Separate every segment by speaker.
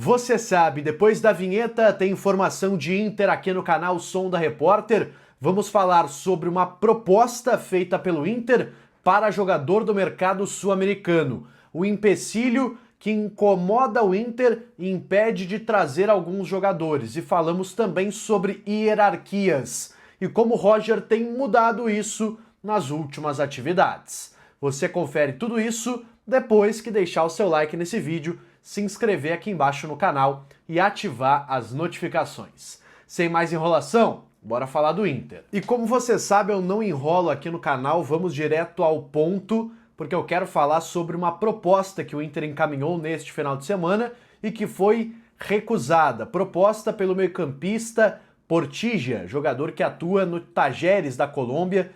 Speaker 1: Você sabe, depois da vinheta tem informação de Inter aqui no canal Som da Repórter. Vamos falar sobre uma proposta feita pelo Inter para jogador do mercado sul-americano. O empecilho que incomoda o Inter e impede de trazer alguns jogadores. E falamos também sobre hierarquias e como o Roger tem mudado isso nas últimas atividades. Você confere tudo isso depois que deixar o seu like nesse vídeo, se inscrever aqui embaixo no canal e ativar as notificações. Sem mais enrolação, bora falar do Inter. E como você sabe, eu não enrolo aqui no canal, vamos direto ao ponto, porque eu quero falar sobre uma proposta que o Inter encaminhou neste final de semana e que foi recusada. Proposta pelo meio-campista Portilla, jogador que atua no Tajeres da Colômbia,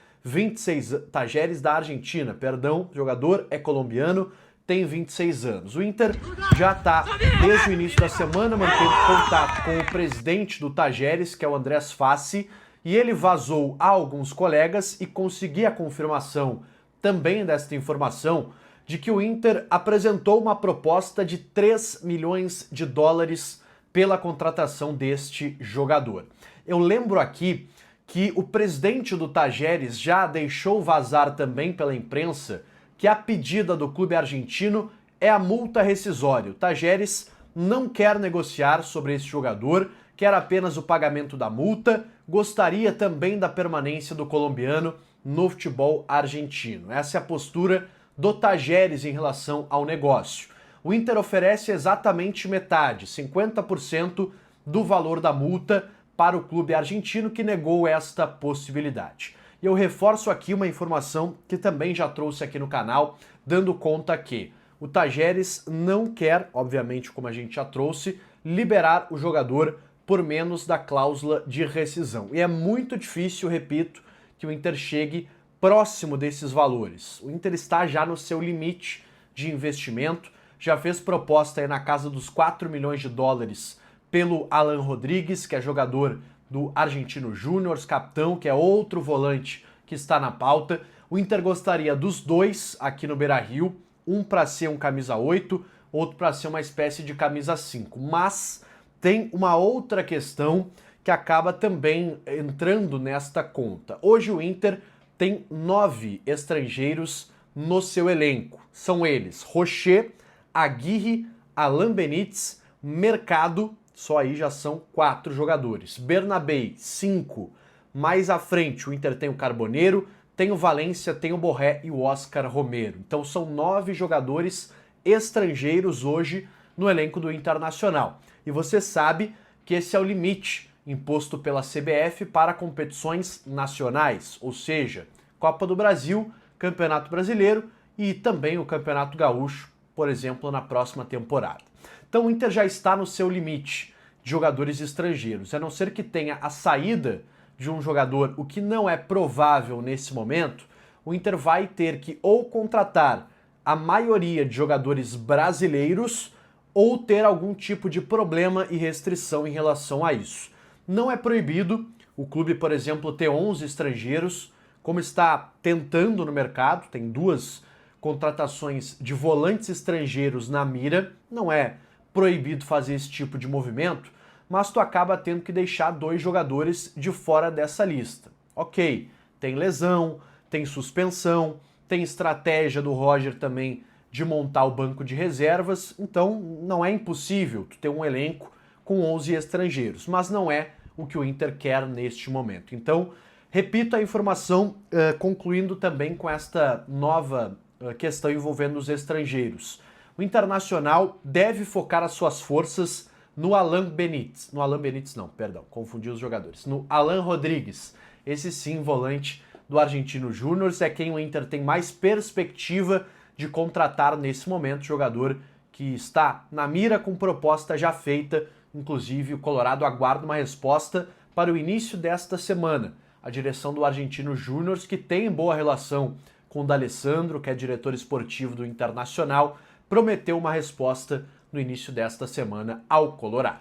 Speaker 1: Tajeres da Argentina, perdão, jogador é colombiano, tem 26 anos. O Inter já está, desde o início da semana, mantendo contato com o presidente do Tajeres, que é o Andrés Fassi, e ele vazou a alguns colegas e conseguiu a confirmação também desta informação de que o Inter apresentou uma proposta de 3 milhões de dólares pela contratação deste jogador. Eu lembro aqui que o presidente do Tajeres já deixou vazar também pela imprensa que a pedida do clube argentino é a multa rescisória. O Tajeres não quer negociar sobre esse jogador, quer apenas o pagamento da multa, gostaria também da permanência do colombiano no futebol argentino. Essa é a postura do Tajeres em relação ao negócio. O Inter oferece exatamente metade, 50% do valor da multa para o clube argentino que negou esta possibilidade. E eu reforço aqui uma informação que também já trouxe aqui no canal, dando conta que o Tajeres não quer, obviamente como a gente já trouxe, liberar o jogador por menos da cláusula de rescisão. E é muito difícil, repito, que o Inter chegue próximo desses valores. O Inter está já no seu limite de investimento, já fez proposta aí na casa dos 4 milhões de dólares pelo Alan Rodrigues, que é jogador do Argentino Júnior, capitão, que é outro volante que está na pauta. O Inter gostaria dos dois aqui no Beira-Rio, um para ser um camisa 8, outro para ser uma espécie de camisa 5. Mas tem uma outra questão que acaba também entrando nesta conta. Hoje o Inter tem 9 estrangeiros no seu elenco. São eles Rocher, Aguirre, Alan Benítez, Mercado, só aí já são 4 jogadores. Bernabei, 5. Mais à frente, o Inter tem o Carboneiro, tem o Valência, tem o Borré e o Oscar Romero. Então são 9 jogadores estrangeiros hoje no elenco do Internacional. E você sabe que esse é o limite imposto pela CBF para competições nacionais, ou seja, Copa do Brasil, Campeonato Brasileiro e também o Campeonato Gaúcho, por exemplo, na próxima temporada. Então o Inter já está no seu limite de jogadores estrangeiros, a não ser que tenha a saída de um jogador, o que não é provável nesse momento, o Inter vai ter que ou contratar a maioria de jogadores brasileiros ou ter algum tipo de problema e restrição em relação a isso. Não é proibido o clube, por exemplo, ter 11 estrangeiros, como está tentando no mercado, tem 2 contratações de volantes estrangeiros na mira, não é proibido fazer esse tipo de movimento, mas tu acaba tendo que deixar 2 jogadores de fora dessa lista. Ok, tem lesão, tem suspensão, tem estratégia do Roger também de montar o banco de reservas, então não é impossível tu ter um elenco com 11 estrangeiros, mas não é o que o Inter quer neste momento. Então, repito a informação, concluindo também com esta nova questão envolvendo os estrangeiros. O Internacional deve focar as suas forças no Alan Benítez. No Alan Benítez não, perdão, confundi os jogadores. No Alan Rodrigues, esse sim, volante do Argentino Júnior, é quem o Inter tem mais perspectiva de contratar nesse momento, jogador que está na mira com proposta já feita. Inclusive, o Colorado aguarda uma resposta para o início desta semana. A direção do Argentino Júnior, que tem boa relação com o D'Alessandro, que é diretor esportivo do Internacional, prometeu uma resposta no início desta semana ao Colorado.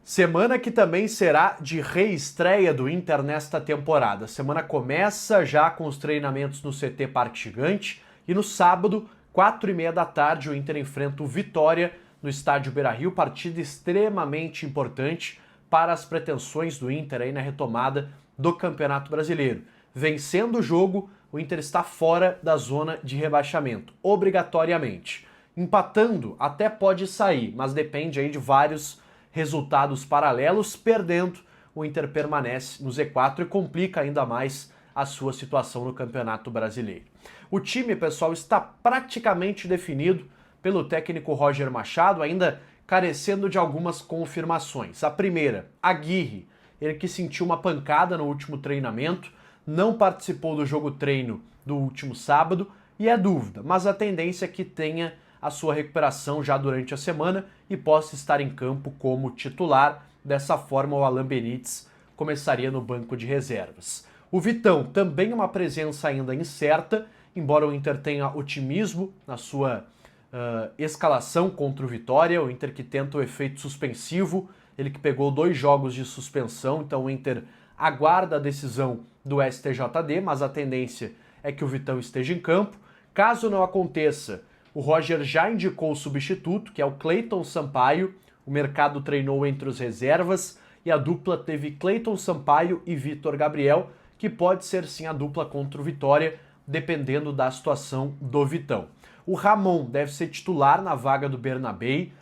Speaker 1: Semana que também será de reestreia do Inter nesta temporada. A semana começa já com os treinamentos no CT Parque Gigante e no sábado, 4h30 da tarde, o Inter enfrenta o Vitória no estádio Beira-Rio, partida extremamente importante para as pretensões do Inter aí na retomada do Campeonato Brasileiro. Vencendo o jogo, o Inter está fora da zona de rebaixamento, obrigatoriamente. Empatando até pode sair, mas depende aí de vários resultados paralelos. Perdendo, o Inter permanece no Z4 e complica ainda mais a sua situação no Campeonato Brasileiro. O time, pessoal, está praticamente definido pelo técnico Roger Machado, ainda carecendo de algumas confirmações. A primeira, Aguirre, ele que sentiu uma pancada no último treinamento, não participou do jogo treino do último sábado e é dúvida, mas a tendência é que tenha a sua recuperação já durante a semana e possa estar em campo como titular. Dessa forma, o Alan Benítez começaria no banco de reservas. O Vitão também é uma presença ainda incerta, embora o Inter tenha otimismo na sua escalação contra o Vitória, o Inter que tenta o efeito suspensivo, ele que pegou 2 jogos de suspensão, então o Inter aguarda a decisão do STJD, mas a tendência é que o Vitão esteja em campo. Caso não aconteça, o Roger já indicou o substituto, que é o Cleiton Sampaio. O mercado treinou entre os reservas e a dupla teve Cleiton Sampaio e Vitor Gabriel, que pode ser sim a dupla contra o Vitória, dependendo da situação do Vitão. O Ramon deve ser titular na vaga do Bernabei,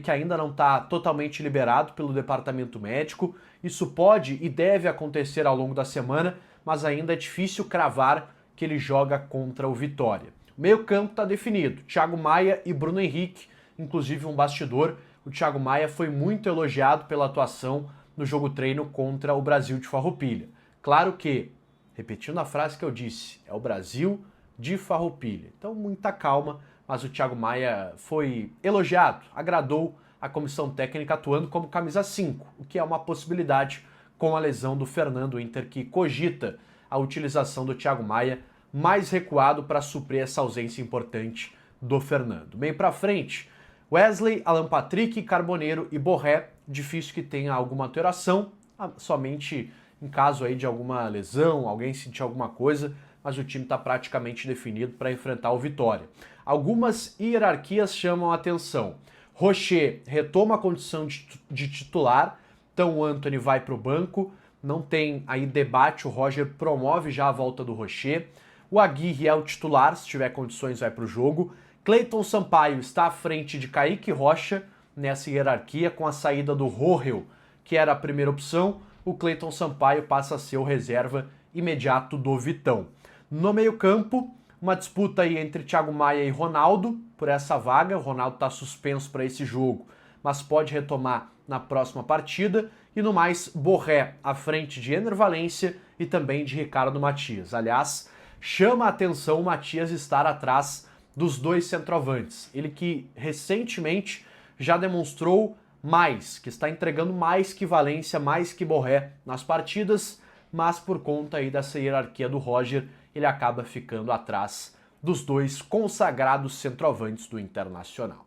Speaker 1: que ainda não está totalmente liberado pelo departamento médico. Isso pode e deve acontecer ao longo da semana, mas ainda é difícil cravar que ele joga contra o Vitória. O meio-campo está definido, Thiago Maia e Bruno Henrique, inclusive um bastidor. O Thiago Maia foi muito elogiado pela atuação no jogo treino contra o Brasil de Farroupilha. Claro que, repetindo a frase que eu disse, é o Brasil de Farroupilha. Então, muita calma, mas o Thiago Maia foi elogiado, agradou a comissão técnica atuando como camisa 5, o que é uma possibilidade com a lesão do Fernando. Inter que cogita a utilização do Thiago Maia mais recuado para suprir essa ausência importante do Fernando. Bem para frente, Wesley, Alan Patrick, Carboneiro e Borré, difícil que tenha alguma alteração, somente em caso aí de alguma lesão, alguém sentir alguma coisa, mas o time está praticamente definido para enfrentar o Vitória. Algumas hierarquias chamam a atenção. Rocher retoma a condição de titular, então o Antony vai para o banco, não tem aí debate, o Roger promove já a volta do Rocher. O Aguirre é o titular, se tiver condições vai para o jogo. Cleiton Sampaio está à frente de Kaique Rocha nessa hierarquia, com a saída do Rohel, que era a primeira opção. O Cleiton Sampaio passa a ser o reserva imediato do Vitão. No meio-campo, uma disputa aí entre Thiago Maia e Ronaldo por essa vaga. O Ronaldo está suspenso para esse jogo, mas pode retomar na próxima partida. E no mais, Borré à frente de Ener Valencia e também de Ricardo Matias. Aliás, chama a atenção o Matias estar atrás dos 2 centroavantes. Ele que recentemente já demonstrou mais, que está entregando mais que Valencia, mais que Borré nas partidas, mas por conta aí dessa hierarquia do Roger, ele acaba ficando atrás dos 2 consagrados centroavantes do Internacional.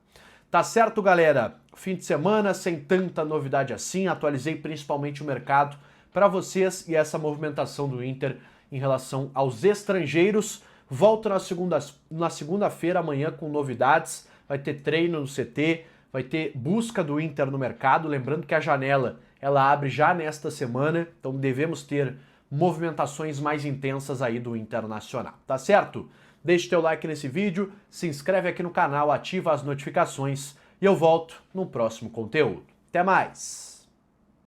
Speaker 1: Tá certo, galera? Fim de semana sem tanta novidade assim, atualizei principalmente o mercado para vocês e essa movimentação do Inter em relação aos estrangeiros. Volto na segunda-feira amanhã com novidades, vai ter treino no CT, vai ter busca do Inter no mercado, lembrando que a janela ela abre já nesta semana, então devemos ter movimentações mais intensas aí do Internacional, tá certo? Deixe teu like nesse vídeo, se inscreve aqui no canal, ativa as notificações e eu volto no próximo conteúdo. Até mais!